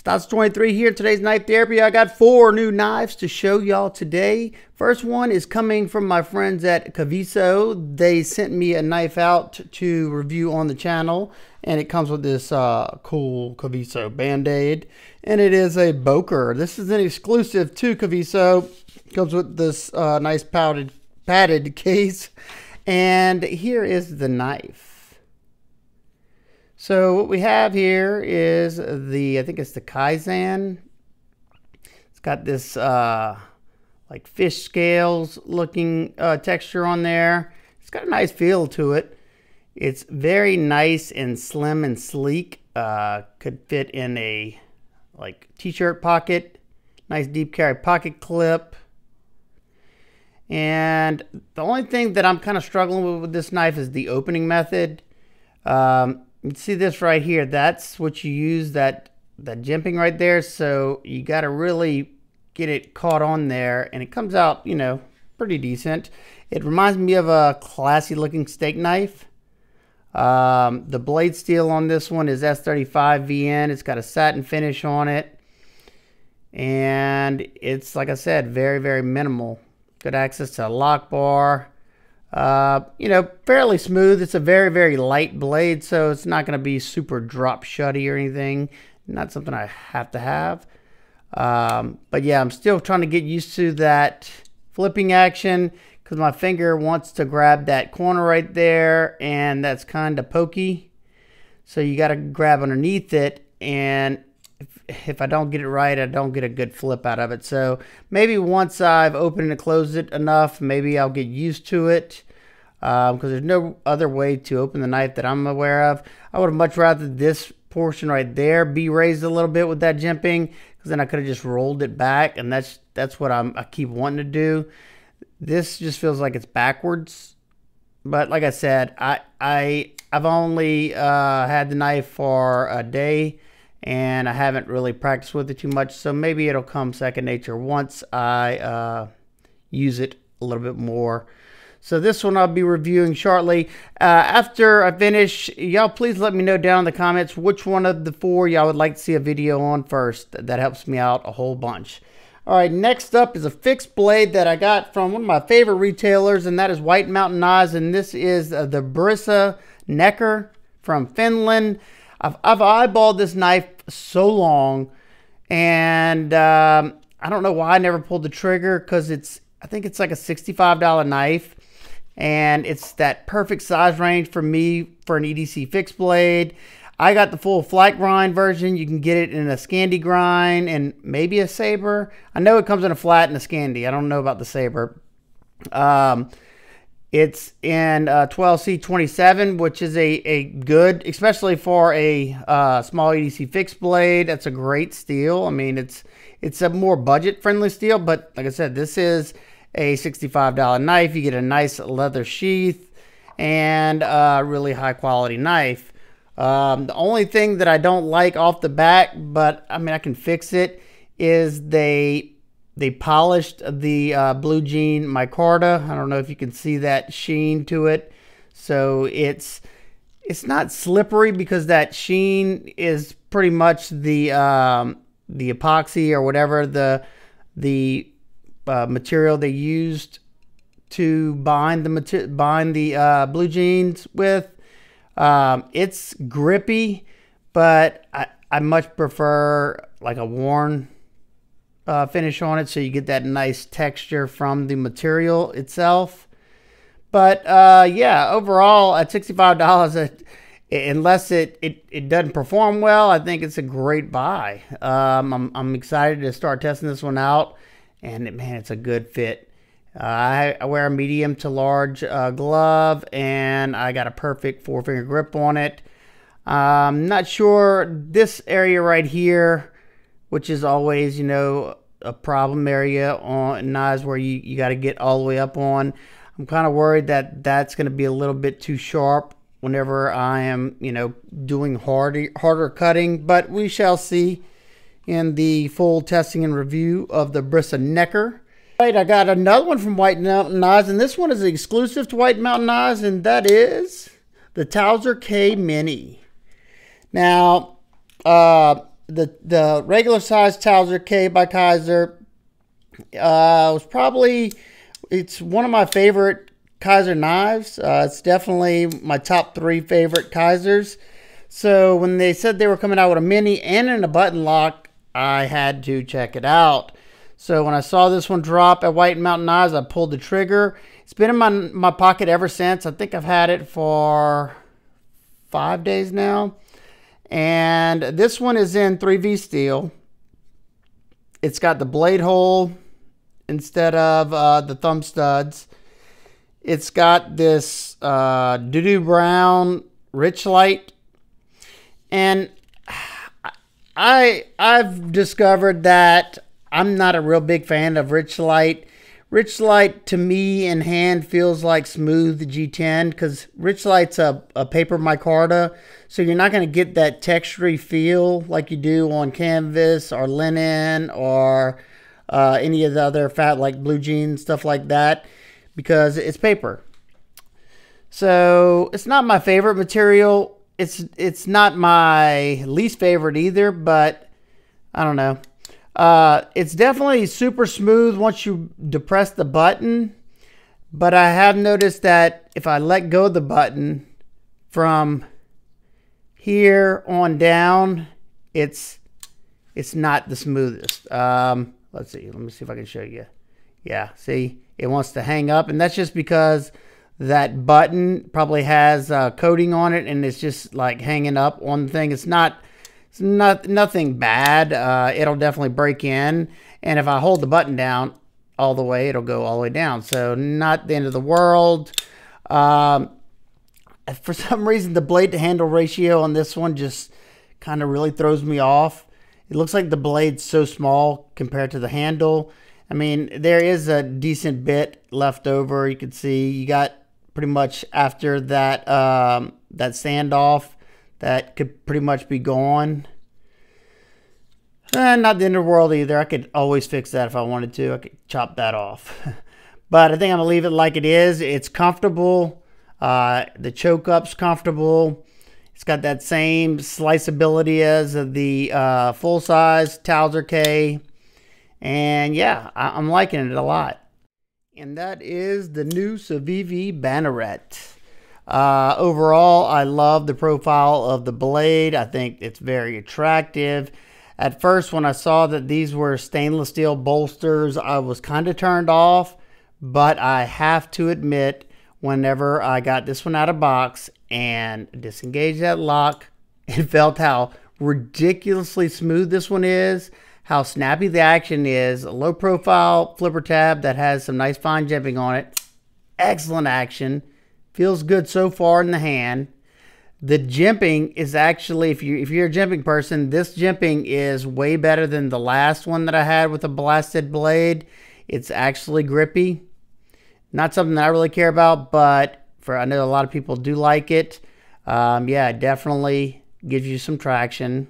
Stats 23 here in today's knife therapy. I got 4 new knives to show y'all today. First one is coming from my friends at Kaviso. They sent me a knife out to review on the channel, and it comes with this cool Kaviso band-aid, and it is a Boker. This is an exclusive to Kaviso. Comes with this nice padded case, and here is the knife. So what we have here is I think it's the Kaizen. It's got this like fish scales looking texture on there. It's got a nice feel to it. It's very nice and slim and sleek. Could fit in a like t-shirt pocket. Nice deep carry pocket clip. And the only thing that I'm kind of struggling with this knife is the opening method. You see this right here, that's what you use, that jimping right there, so you got to really get it caught on there, and it comes out, you know, pretty decent. It reminds me of a classy looking steak knife. The blade steel on this one is S35 VN. It's got a satin finish on it, and it's, like I said, very, very minimal. Good access to a lock bar. You know, fairly smooth. It's a very, very light blade, so it's not going to be super drop shutty or anything. Not something I have to have. But yeah, I'm still trying to get used to that flipping action because my finger wants to grab that corner right there, and that's kind of pokey. So you got to grab underneath it, and if I don't get it right, I don't get a good flip out of it. So maybe once I've opened and closed it enough, maybe I'll get used to it, because there's no other way to open the knife that I'm aware of. I would have much rather this portion right there be raised a little bit with that jimping, because then I could have just rolled it back, and that's what I keep wanting to do. This just feels like it's backwards. But like I said, I've only had the knife for a day, and I haven't really practiced with it too much, so maybe it'll come second nature once I use it a little bit more. So this one I'll be reviewing shortly. After I finish, y'all please let me know down in the comments which one of the 4 y'all would like to see a video on first. That helps me out a whole bunch. Alright, next up is a fixed blade that I got from one of my favorite retailers, and that is White Mountain Knives, and this is the Brisa Necker from Finland. I've eyeballed this knife so long, and I don't know why I never pulled the trigger, because I think it's like a $65 knife, and it's that perfect size range for me for an EDC fixed blade. I got the full flat grind version. You can get it in a Scandi grind and maybe a saber. I know it comes in a flat and a Scandi. I don't know about the saber. It's in 12C27, which is a good, especially for a small EDC fixed blade. That's a great steel. I mean, it's a more budget-friendly steel, but like I said, this is a $65 knife. You get a nice leather sheath and a really high-quality knife. The only thing that I don't like off the bat, but I mean, I can fix it, is they polished the blue jean micarta. I don't know if you can see that sheen to it. So it's not slippery because that sheen is pretty much the epoxy or whatever the material they used to bind the blue jeans with. It's grippy, but I much prefer like a worn finish on it, so you get that nice texture from the material itself. But yeah, overall at $65, unless it doesn't perform well, I think it's a great buy. I'm excited to start testing this one out, and man, it's a good fit. I wear a medium to large glove, and I got a perfect 4-finger grip on it. I'm not sure this area right here, which is always, you know, a problem area on knives where you got to get all the way up on. I'm kind of worried that that's going to be a little bit too sharp whenever I am, you know, doing harder cutting, but we shall see in the full testing and review of the Brisa Necker. Right, I got another one from White Mountain Knives, and this one is exclusive to White Mountain Knives, and that is the TOWSER K Mini. Now, the regular size TOWSER K by Kizer was probably, it's one of my favorite Kizer knives. It's definitely my top 3 favorite Kizers. So when they said they were coming out with a mini and in a button lock, I had to check it out. So when I saw this one drop at White Mountain Knives, I pulled the trigger. It's been in my pocket ever since. I think I've had it for 5 days now. And this one is in 3V steel. It's got the blade hole instead of the thumb studs. It's got this doo-doo brown rich light. And I've discovered that I'm not a real big fan of rich light. Rich light to me in hand feels like smooth G10 because rich light's a paper micarta, so you're not going to get that textury feel like you do on canvas or linen or any of the other fat like blue jeans, stuff like that, because it's paper. So it's not my favorite material. It's not my least favorite either, but I don't know. It's definitely super smooth once you depress the button, but I have noticed that if I let go of the button from here on down, it's not the smoothest. Let's see. Let me see if I can show you. Yeah, see, it wants to hang up, and that's just because that button probably has coating on it, and it's just like hanging up on the thing. It's nothing bad. It'll definitely break in, and if I hold the button down all the way, it'll go all the way down. So not the end of the world. For some reason, the blade to handle ratio on this one just kind of really throws me off. It looks like the blade's so small compared to the handle. I mean, there is a decent bit left over. You can see you got pretty much after that that standoff, that could pretty much be gone. Not the end of the world either. I could always fix that if I wanted to. I could chop that off. But I think I'm going to leave it like it is. It's comfortable. The choke up's comfortable. It's got that same sliceability as the full-size TOWSER K. And yeah, I'm liking it a lot. And that is the new Civivi Banneret. Overall, I love the profile of the blade. I think it's very attractive. At first, when I saw that these were stainless steel bolsters, I was kind of turned off. But I have to admit, whenever I got this one out of box and disengaged that lock, and felt how ridiculously smooth this one is, how snappy the action is, a low profile flipper tab that has some nice fine jimping on it. Excellent action. Feels good so far in the hand. The jimping is actually, if you're a jimping person, this jimping is way better than the last one that I had with a blasted blade. It's actually grippy. Not something that I really care about, but I know a lot of people do like it. Yeah, it definitely gives you some traction.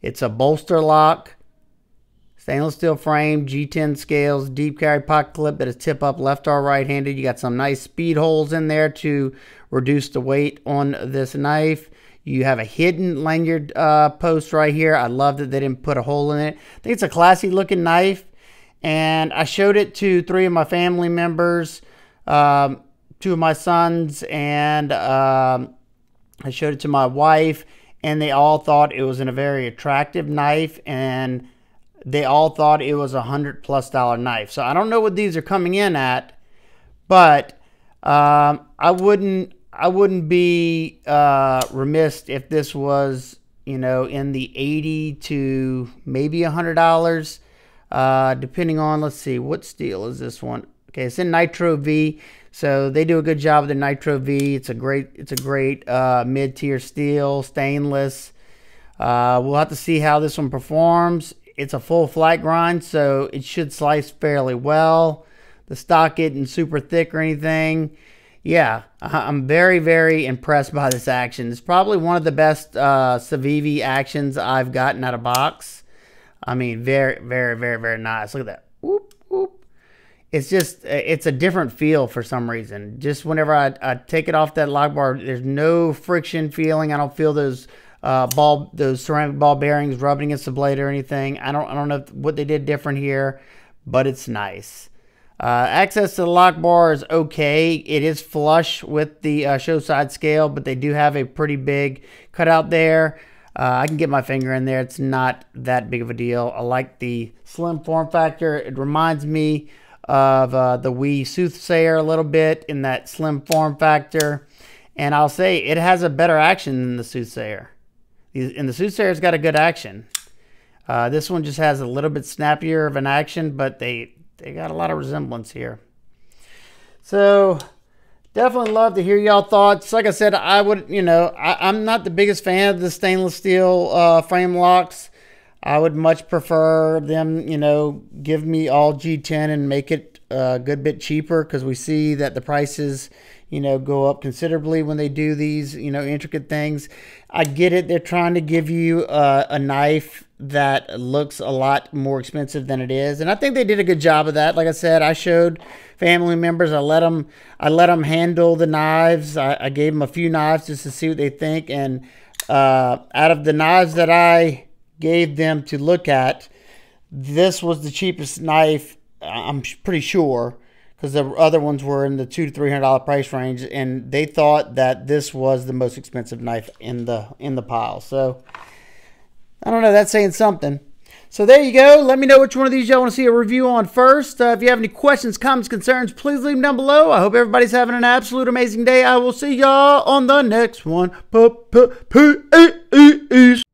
It's a bolster lock. Stainless steel frame, G10 scales, deep carry pocket clip that is tip up left or right handed. You got some nice speed holes in there to reduce the weight on this knife. You have a hidden lanyard post right here. I love that they didn't put a hole in it. I think it's a classy looking knife. And I showed it to 3 of my family members, 2 of my sons, and I showed it to my wife. And they all thought it was a very attractive knife, and they all thought it was $100+ knife. So I don't know what these are coming in at, but I wouldn't be remiss if this was, you know, in the $80 to maybe $100, depending on, let's see, what steel is this one? Okay, it's in Nitro V, so they do a good job with the Nitro V. It's a great mid-tier steel, stainless. We'll have to see how this one performs. It's a full flat grind, so it should slice fairly well. The stock isn't super thick or anything. Yeah, I'm very, very impressed by this action. It's probably one of the best Civivi actions I've gotten out of box. I mean, very, very, very, very nice. Look at that. Whoop, whoop. It's just, it's a different feel for some reason. Just whenever I take it off that lock bar, there's no friction feeling. I don't feel those those ceramic ball bearings rubbing against the blade or anything. I don't know what they did different here, but it's nice. Access to the lock bar is okay. It is flush with the show side scale, but they do have a pretty big cutout there. I can get my finger in there. It's not that big of a deal. I like the slim form factor. It reminds me of the Wii Soothsayer a little bit in that slim form factor. And I'll say it has a better action than the Soothsayer. And the Soothsayer's got a good action. This one just has a little bit snappier of an action, but they got a lot of resemblance here. So definitely love to hear y'all thoughts. Like I said, I would, I'm not the biggest fan of the stainless steel frame locks. I would much prefer them, give me all G10 and make it a good bit cheaper, because we see that the prices, go up considerably when they do these, intricate things. I get it. They're trying to give you a knife that looks a lot more expensive than it is. And I think they did a good job of that. Like I said, I showed family members. I let them handle the knives. I gave them a few knives just to see what they think. And out of the knives that I gave them to look at, this was the cheapest knife, I'm pretty sure, because the other ones were in the $200 to $300 price range, and they thought that this was the most expensive knife in the pile. So I don't know, that's saying something. So there you go. Let me know which one of these y'all want to see a review on first. If you have any questions, comments, concerns, please leave them down below. I hope everybody's having an absolute amazing day. I will see y'all on the next one. Peace.